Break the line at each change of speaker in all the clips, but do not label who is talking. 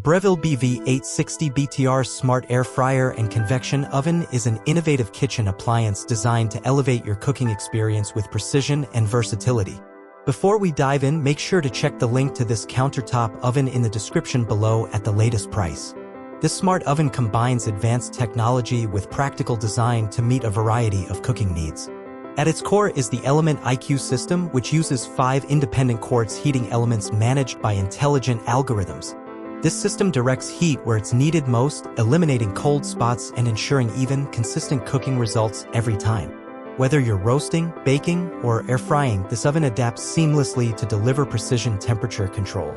Breville BV860 BTR Smart Air Fryer and Convection Oven is an innovative kitchen appliance designed to elevate your cooking experience with precision and versatility. Before we dive in, make sure to check the link to this countertop oven in the description below at the latest price. This smart oven combines advanced technology with practical design to meet a variety of cooking needs. At its core is the Element IQ system, which uses 5 independent quartz heating elements managed by intelligent algorithms. This system directs heat where it's needed most, eliminating cold spots and ensuring even, consistent cooking results every time. Whether you're roasting, baking, or air frying, this oven adapts seamlessly to deliver precision temperature control.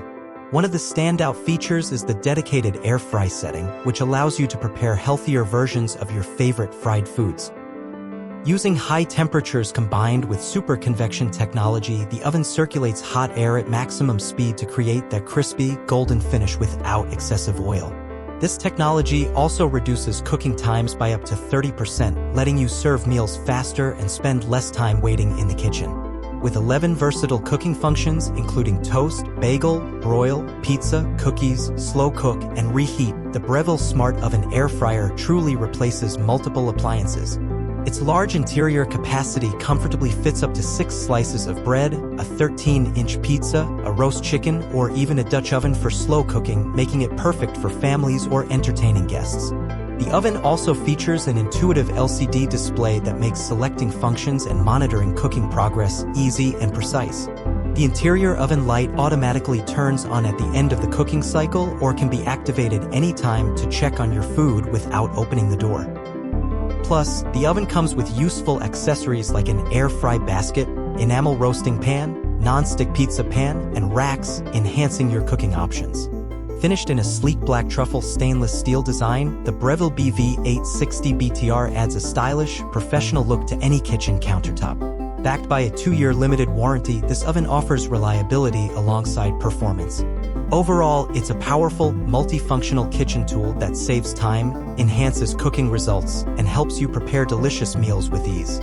One of the standout features is the dedicated air fry setting, which allows you to prepare healthier versions of your favorite fried foods. Using high temperatures combined with super convection technology, the oven circulates hot air at maximum speed to create that crispy, golden finish without excessive oil. This technology also reduces cooking times by up to 30%, letting you serve meals faster and spend less time waiting in the kitchen. With 11 versatile cooking functions, including toast, bagel, broil, pizza, cookies, slow cook, and reheat, the Breville Smart Oven Air Fryer truly replaces multiple appliances. Its large interior capacity comfortably fits up to 6 slices of bread, a 13-inch pizza, a roast chicken, or even a Dutch oven for slow cooking, making it perfect for families or entertaining guests. The oven also features an intuitive LCD display that makes selecting functions and monitoring cooking progress easy and precise. The interior oven light automatically turns on at the end of the cooking cycle or can be activated anytime to check on your food without opening the door. Plus, the oven comes with useful accessories like an air fry basket, enamel roasting pan, non-stick pizza pan, and racks, enhancing your cooking options. Finished in a sleek black truffle stainless steel design, the Breville BV860 BTR adds a stylish, professional look to any kitchen countertop. Backed by a 2-year limited warranty, this oven offers reliability alongside performance. Overall, it's a powerful, multifunctional kitchen tool that saves time, enhances cooking results, and helps you prepare delicious meals with ease.